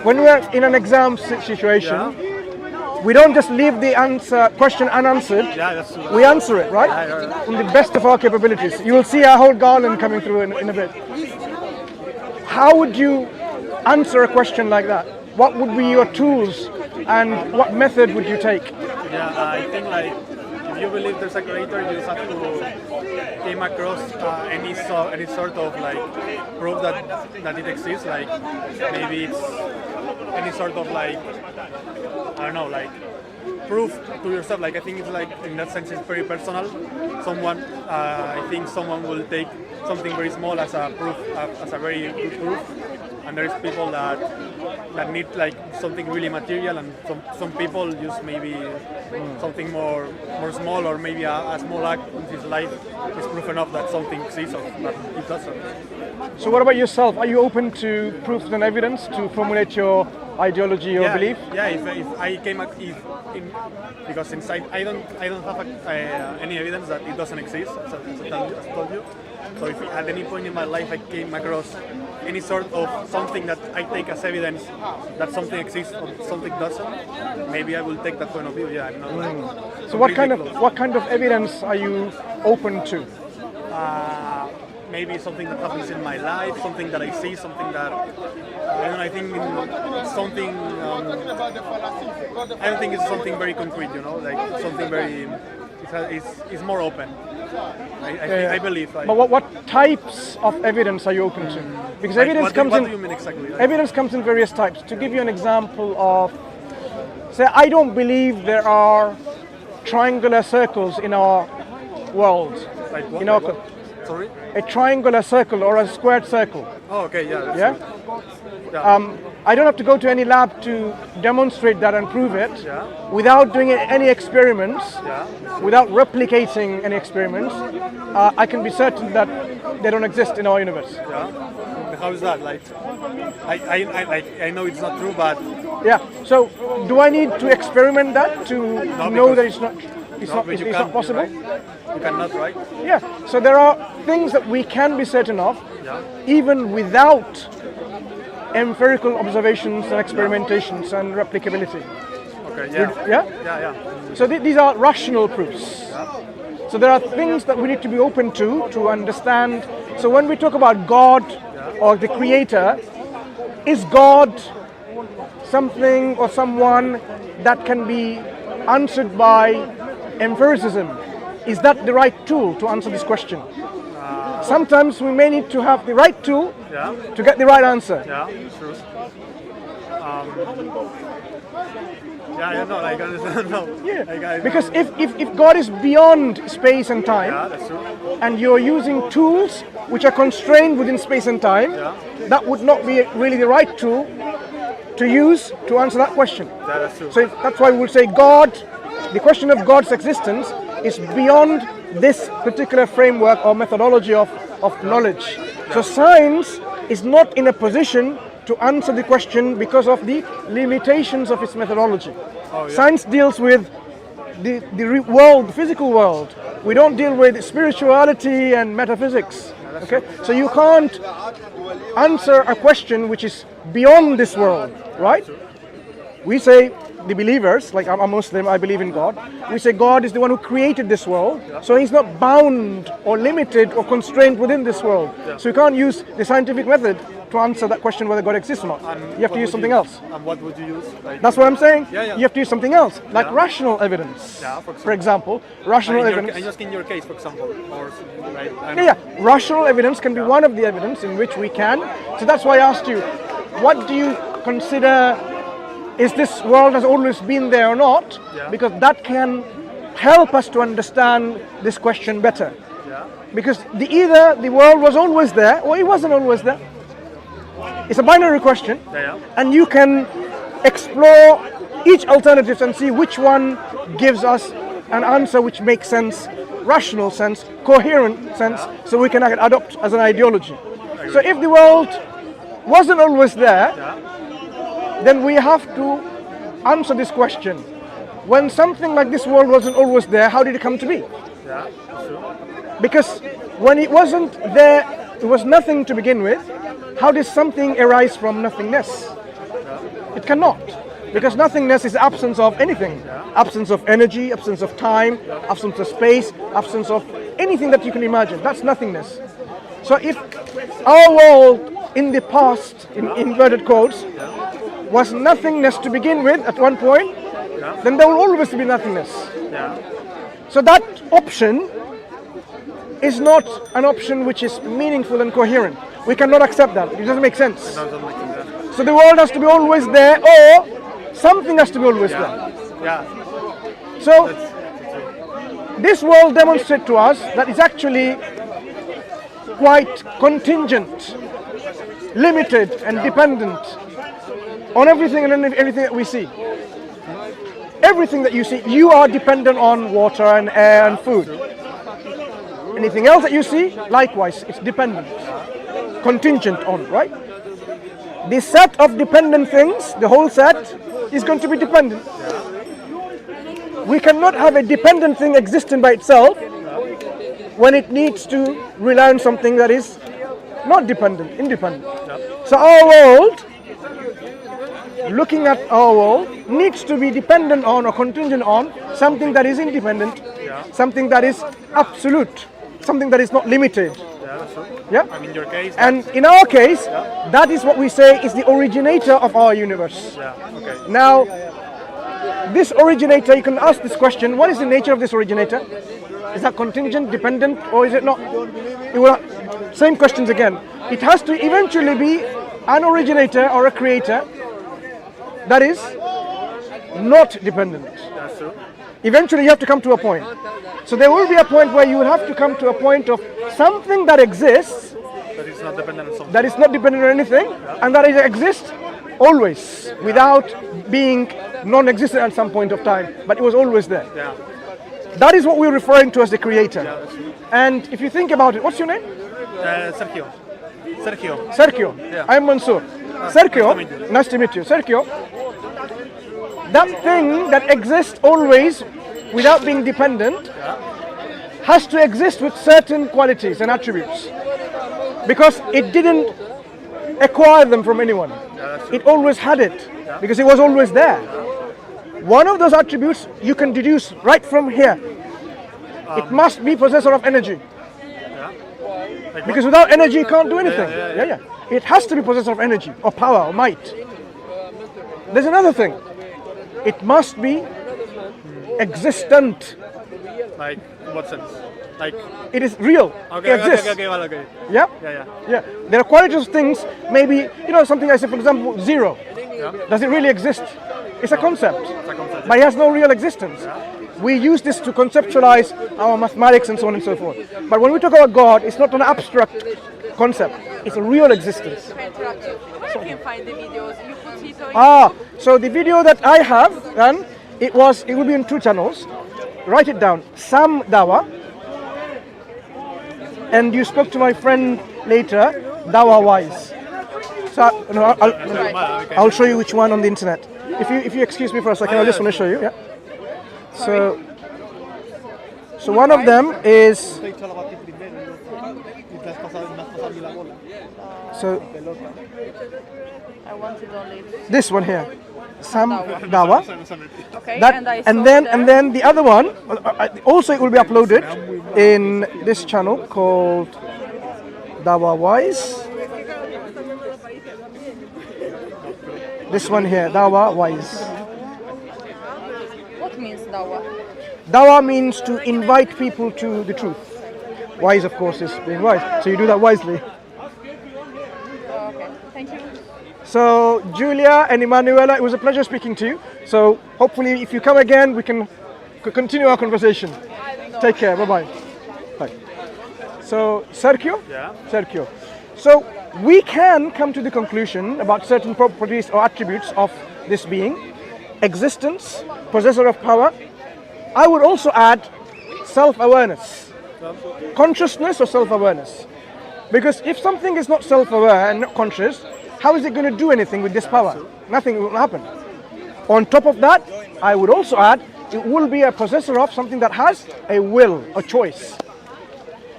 when we're in an exam situation, we don't just leave the question unanswered. Yeah, that's true. We answer it, right? On the best of our capabilities. You will see a whole garland coming through in a bit. How would you answer a question like that? What would be your tools and what method would you take? Yeah, I think like if you believe there's a creator, you just have to came across any sort of like proof that it exists. Like maybe it's any sort of like, I don't know, like proof to yourself. Like I think it's like in that sense it's very personal. I think someone will take something very small as a proof, as a very good proof. And there's people that need like something really material, and some people use maybe something more small, or maybe a small act in his life is proof enough that something exists or that it doesn't. So what about yourself? Are you open to proofs and evidence to formulate your ideology or belief? Yeah, if I came because inside I don't have any evidence that it doesn't exist, as I told you. So if at any point in my life I came across any sort of something that I take as evidence that something exists or something doesn't, maybe I will take that point of view. Yeah, I'm not like. So what kind of evidence are you open to? Maybe something that happens in my life, something that I see, something that I think something. I don't think it's something very concrete, like something very. It's more open. I believe. But what types of evidence are you open to? Because like, evidence what do you mean exactly? Like, evidence comes in various types. To give you an example of, say, I don't believe there are triangular circles in our world. Like what? Sorry? A triangular circle or a squared circle. Oh, okay, yeah. Yeah. I don't have to go to any lab to demonstrate that and prove it. Yeah. Without doing any experiments, Yeah. without replicating any experiments, I can be certain that they don't exist in our universe. Yeah. How is that? Like, I know it's not true, but yeah. So, do I need to experiment that to know that it's not possible? Right? You cannot, right? Yeah. So there are things that we can be certain of, Yeah. even without empirical observations and experimentations and replicability. Okay. Yeah. Yeah. So these are rational proofs. Yeah. So there are things that we need to be open to understand. So when we talk about God or the Creator, is God something or someone that can be answered by empiricism? Is that the right tool to answer this question? Sometimes we may need to have the right tool to get the right answer. Yeah, true. I don't know, like, I don't know. Yeah, because if God is beyond space and time, that's true. and you're using tools which are constrained within space and time, that would not be really the right tool to use to answer that question. Yeah, that's true. So that's why we will say God, the question of God's existence is beyond this particular framework or methodology of knowledge. So science is not in a position to answer the question because of the limitations of its methodology. Science deals with the world, the physical world. We don't deal with spirituality and metaphysics. Okay, so you can't answer a question which is beyond this world, right? We say, the believers, like I'm a Muslim, I believe in God. We say God is the one who created this world, so he's not bound or limited or constrained within this world. So you can't use the scientific method to answer that question whether God exists or not. You have to use something else. And what would you use? Like, that's what I'm saying. Yeah. You have to use something else, like rational evidence. Yeah, for example, rational evidence. And just in your case, for example, or right? Rational evidence can be one of the evidence in which we can. So that's why I asked you, what do you consider? Is this world has always been there or not? Yeah. Because that can help us to understand this question better. Yeah. Because either the world was always there or it wasn't always there. It's a binary question, and you can explore each alternative and see which one gives us an answer which makes sense, rational sense, coherent sense, so we can adopt as an ideology. So if the world wasn't always there, then we have to answer this question. When something like this world wasn't always there, how did it come to be? Yeah, sure. Because when it wasn't there, it was nothing to begin with. How did something arise from nothingness? It cannot. Because nothingness is absence of anything. Absence of energy, absence of time, absence of space, absence of anything that you can imagine. That's nothingness. So if our world in the past, in inverted quotes, was nothingness to begin with at one point, then there will always be nothingness. So that option is not an option which is meaningful and coherent. We cannot accept that. It doesn't make sense. So the world has to be always there, or something has to be always there. So this world demonstrates to us that it's actually quite contingent, limited and dependent on everything and anything that we see. Everything that you see, you are dependent on water and air and food. Anything else that you see, likewise, it's dependent, contingent on, right? The set of dependent things, the whole set, is going to be dependent. We cannot have a dependent thing existing by itself when it needs to rely on something that is not dependent, independent. So our world, looking at our world, needs to be dependent on or contingent on something that is independent, something that is absolute, something that is not limited. Yeah? In your case, and in our case, that is what we say is the originator of our universe. Now, this originator, you can ask this question, what is the nature of this originator? Is that contingent, dependent, or is it not? Same questions again. It has to eventually be an originator or a creator that is not dependent. that's true. Eventually you have to come to a point. So there will be a point where you will have to come to a point of something that exists, That is not dependent on something. that is not dependent on anything, and that it exists always, without being non-existent at some point of time, but it was always there. That is what we're referring to as the creator. And if you think about it, what's your name? Sergio. Sergio. Sergio. I'm Mansur. Sergio, nice to meet you. Sergio, that thing that exists always without being dependent has to exist with certain qualities and attributes, because it didn't acquire them from anyone. It always had it, because it was always there. One of those attributes you can deduce right from here. It must be possessor of energy. Because without energy you can't do anything. It has to be possessor of energy or power or might. There's another thing. It must be existent. Like, in what sense? Like, it is real. okay, It exists. okay. Yeah. There are qualities of things, maybe, something I say, for example, zero. Does it really exist? It's a concept, but it has no real existence. We use this to conceptualize our mathematics and so on and so forth. But when we talk about God, it's not an abstract concept. It's a real existence. Where can you find the videos? You put it on So the video that I have done, it will be in 2 channels. Write it down. Sam Dawa. And you spoke to my friend later, Dawa Wise. So I'll show you which one on the internet. If you excuse me for a second, I just want to show you. Yeah. So one of them is. So I wanted only this one here, Sam Dawa. okay, That, and I and saw then there. and then the other one also, it will be uploaded in this channel called Dawa Wise. This one here, Dawa Wise. What means dawa? Dawa means to invite people to the truth. Wise, of course, is being wise. So you do that wisely. Okay, thank you. So Julia and Emanuela, it was a pleasure speaking to you. So hopefully if you come again, we can continue our conversation. Take care, bye-bye. Bye. So Sergio? Yeah. Sergio. So we can come to the conclusion about certain properties or attributes of this being. Existence, possessor of power. I would also add self-awareness. Consciousness or self-awareness. Because if something is not self-aware and not conscious, how is it going to do anything with this power? Nothing will happen. On top of that, I would also add, it will be a possessor of something that has a will, a choice.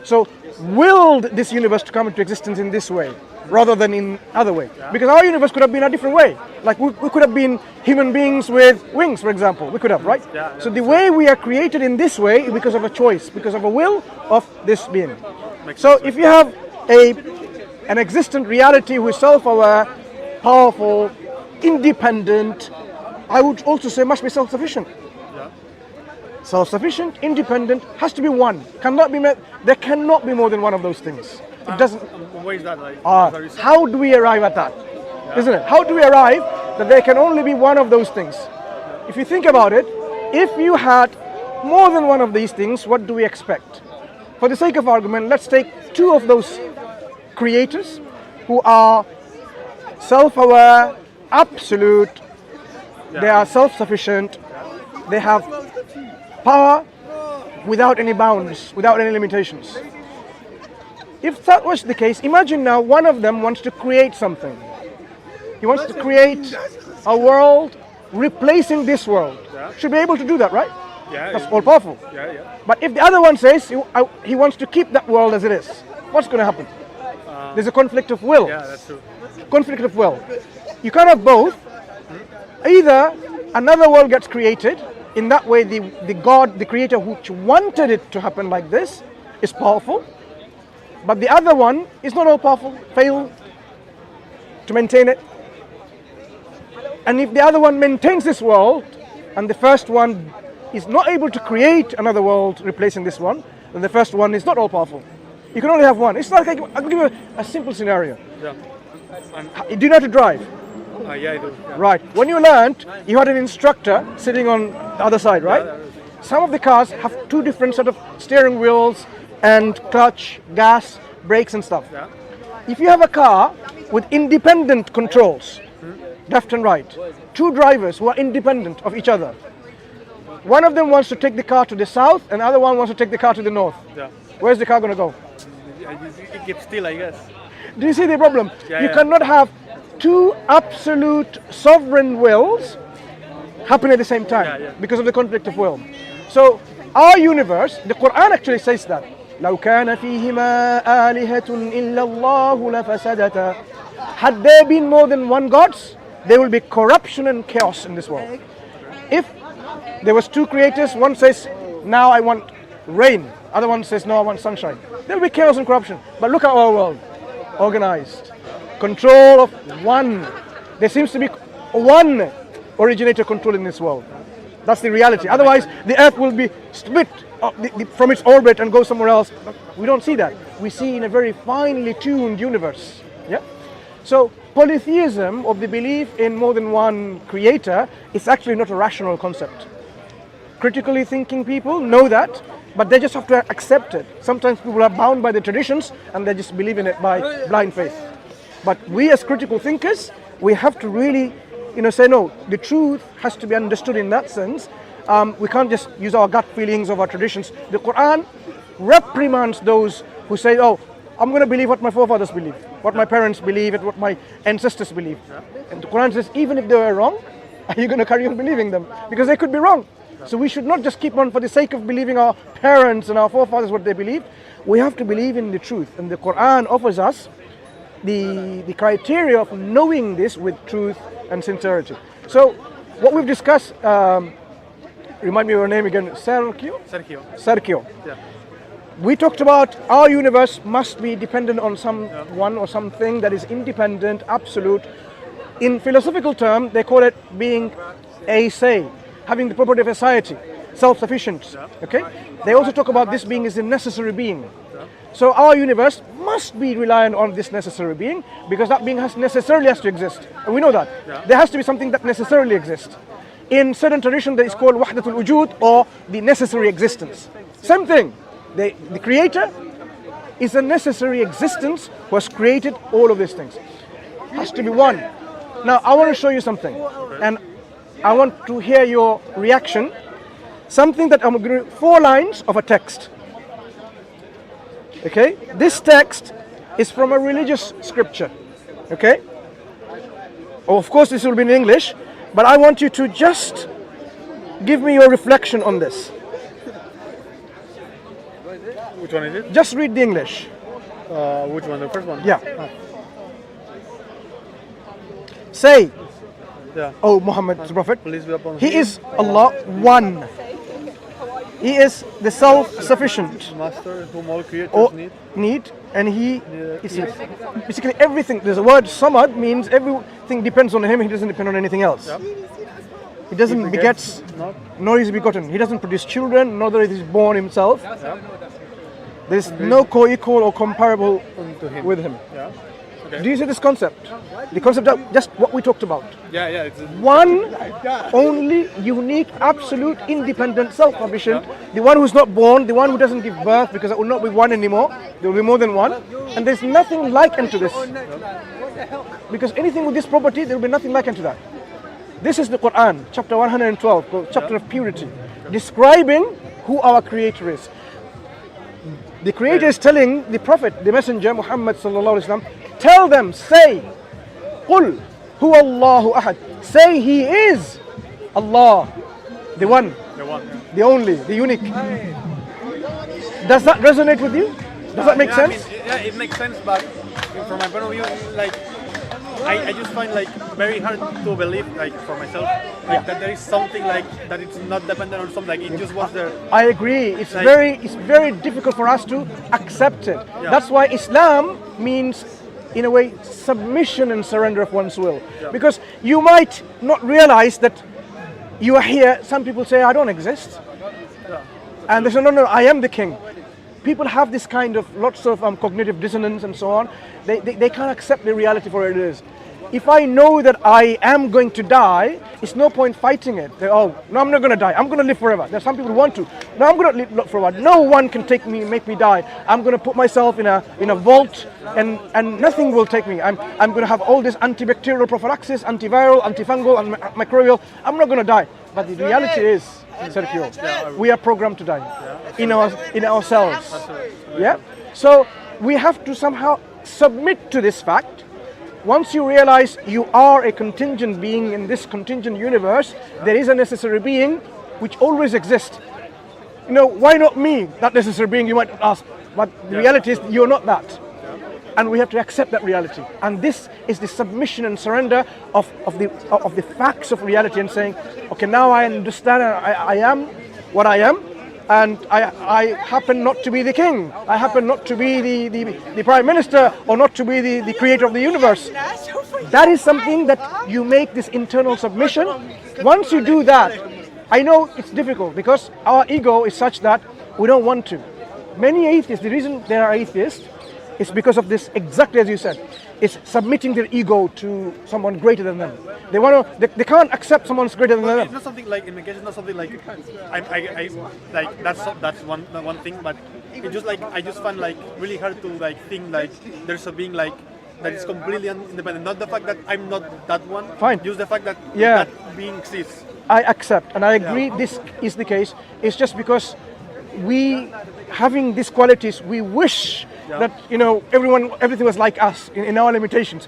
So, willed this universe to come into existence in this way. rather than in other way. Because our universe could have been a different way. Like we could have been human beings with wings, for example. We could have, right? Yeah. So the way we are created in this way is because of a choice, because of a will of this being. So if you have an existent reality who is self-aware, powerful, independent, I would also say must be self-sufficient. Self-sufficient, independent, has to be one. Cannot be met. There cannot be more than one of those things. It doesn't. Where is that? Like, How do we arrive at that? Isn't it? How do we arrive that there can only be one of those things? If you think about it, if you had more than one of these things, what do we expect? For the sake of argument, let's take two of those creators who are self-aware, absolute, they are self-sufficient, they have power without any bounds, without any limitations. If that was the case, imagine now one of them wants to create something. He wants to create a world replacing this world. Should be able to do that, right? Yeah. That's all powerful. Yeah. But if the other one says he wants to keep that world as it is, what's going to happen? There's a conflict of will. Yeah, that's true. Conflict of will. You can't have both. Either another world gets created, in that way the God, the creator which wanted it to happen like this, is powerful. But the other one is not all powerful, fail to maintain it. And if the other one maintains this world, and the first one is not able to create another world replacing this one, then the first one is not all powerful. You can only have one. It's like I'll give you a simple scenario. Yeah. Do you know how to drive? Yeah, I do. Yeah. Right. When you learned, you had an instructor sitting on the other side, right? Some of the cars have two different sort of steering wheels and clutch, gas, brakes and stuff. Yeah. If you have a car with independent controls, left and right, two drivers who are independent of each other, one of them wants to take the car to the south and the other one wants to take the car to the north. Yeah. Where's the car going to go? It gets still, I guess. Do you see the problem? Yeah, you yeah. cannot have two absolute sovereign wills happen at the same time because of the conflict of will. So our universe, the Quran actually says that لو كان فيهما آلهة إلا الله لفسدتا. Had there been more than one gods, there will be corruption and chaos in this world. If there was two creators, one says, now I want rain, other one says, no, I want sunshine, there will be chaos and corruption. But look at our world, organized, control of one. There seems to be one originator control in this world. That's the reality. Otherwise, the earth will be split from its orbit and go somewhere else. But we don't see that. We see in a very finely tuned universe. Yeah. So polytheism, of the belief in more than one creator, is actually not a rational concept. Critically thinking people know that, but they just have to accept it. Sometimes people are bound by the traditions and they just believe in it by blind faith. But we as critical thinkers, we have to really say no, the truth has to be understood in that sense. We can't just use our gut feelings of our traditions. The Quran reprimands those who say, oh, I'm going to believe what my forefathers believe, what my parents believe, and what my ancestors believe. And the Quran says, even if they were wrong, are you going to carry on believing them? Because they could be wrong. So we should not just keep on for the sake of believing our parents and our forefathers what they believed. We have to believe in the truth. And the Quran offers us the criteria of knowing this with truth and sincerity. So what we've discussed, remind me of your name again, Sergio. Yeah. We talked about our universe must be dependent on someone or something that is independent, absolute. In philosophical terms, they call it being a se, having the property of aseity, self-sufficient. Okay. They also talk about this being is a necessary being. So our universe must be reliant on this necessary being because that being necessarily has to exist. And we know that. There has to be something that necessarily exists. In certain tradition that is called wahdatul wujud, or the necessary existence. Same thing. The creator is a necessary existence who has created all of these things. Has to be one. Now I want to show you something. And I want to hear your reaction. Something that I'm going to 4 lines of a text. Okay, this text is from a religious scripture. Okay, of course this will be in English, but I want you to just give me your reflection on this. Which one is it? Just read the English. Which one? The first one? Yeah. Say, Yeah. O Muhammad, the Prophet, Please be upon He him. is Allah one. He is the self-sufficient Master whom all creatures or need. and He Yeah, is yes. basically everything. There's a word Samad means everything depends on Him. He doesn't depend on anything else. Yep. He doesn't begets, Not. nor is begotten. He doesn't produce children, nor is he born himself. Yeah. There's no co-equal or comparable Unto him. with him. Yeah. Okay. Do you see this concept? The concept of just what we talked about. Yeah, yeah. It's One, only, unique, absolute, independent, self-sufficient. The one who's not born, the one who doesn't give birth, because it will not be one anymore. There will be more than one. And there's nothing like unto this. Because anything with this property, there will be nothing like unto that. This is the Quran, chapter 112, called chapter of purity, describing who our Creator is. The Creator is telling the Prophet, the Messenger, Muhammad sallallahu alaihi wasallam, tell them, say, قُلْ هُوَ اللَّهُ أَحَدٌ. Say He is Allah, the one, the one. the only, the unique. Does that resonate with you? Does that make Yeah, sense? I mean, yeah, it makes sense, but from my point of view, like I just find like very hard to believe, like for myself, like that there is something like that it's not dependent on something. Like it just was there. I agree. It's Like- very difficult for us to accept it. Yeah. That's why Islam means, in a way, submission and surrender of one's will. Because you might not realize that you are here. Some people say, I don't exist. And they say, no, I am the king. People have this kind of lots of cognitive dissonance and so on. They can't accept the reality for what it is. If I know that I am going to die, it's no point fighting it. No, I'm not going to die. I'm going to live forever. There's some people who want to. No, I'm going to live forever. No one can take me, make me die. I'm going to put myself in a vault, and nothing will take me. I'm going to have all this antibacterial prophylaxis, antiviral, antifungal, and microbial. I'm not going to die. But the reality is, Sergio, we are programmed to die in ourselves. Yeah. So we have to somehow submit to this fact. Once you realize you are a contingent being in this contingent universe, there is a necessary being which always exists. Why not me, that necessary being, you might ask. But the reality is you're not that. And we have to accept that reality. And this is the submission and surrender of the facts of reality, and saying, okay, now I understand I am what I am. And I happen not to be the king. I happen not to be the prime minister, or not to be the creator of the universe. That is something that you make this internal submission. Once you do that, I know it's difficult because our ego is such that we don't want to. Many atheists, the reason there are atheists is because of this, exactly as you said. It's submitting their ego to someone greater than them. They can't accept someone's greater than It's them. not something like in my case. It's not something like I like that's one thing. But it just like I just find like really hard to like think like there's a being like that is completely independent. Not the fact that I'm not that one. Fine. Just the fact that Yeah. that being exists. I accept and I agree this is the case. It's just because we, having these qualities, we wish that everything was like us in our limitations,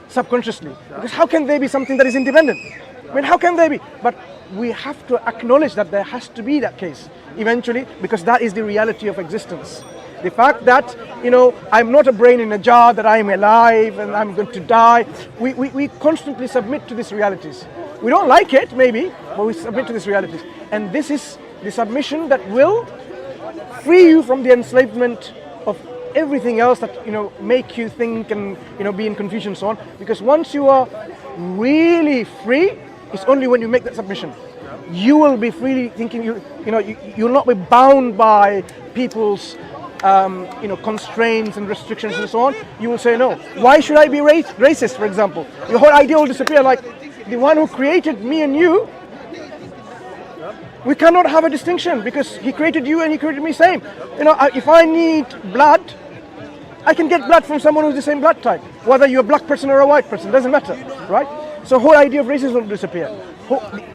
subconsciously. Because how can they be something that is independent? I mean, how can they be? But we have to acknowledge that there has to be that case eventually, because that is the reality of existence. The fact that I'm not a brain in a jar, that I'm alive and I'm going to die. We constantly submit to these realities. We don't like it, maybe, but we submit to these realities. And this is the submission that will free you from the enslavement of everything else that make you think and be in confusion and so on. Because once you are really free, it's only when you make that submission. You will be freely thinking. You'll not be bound by people's constraints and restrictions and so on. You will say no. Why should I be racist, for example? Your whole idea will disappear. Like the one who created me and you. We cannot have a distinction because he created you and he created me same. If I need blood, I can get blood from someone who's the same blood type. Whether you're a black person or a white person, doesn't matter, right? So whole idea of racism will disappear.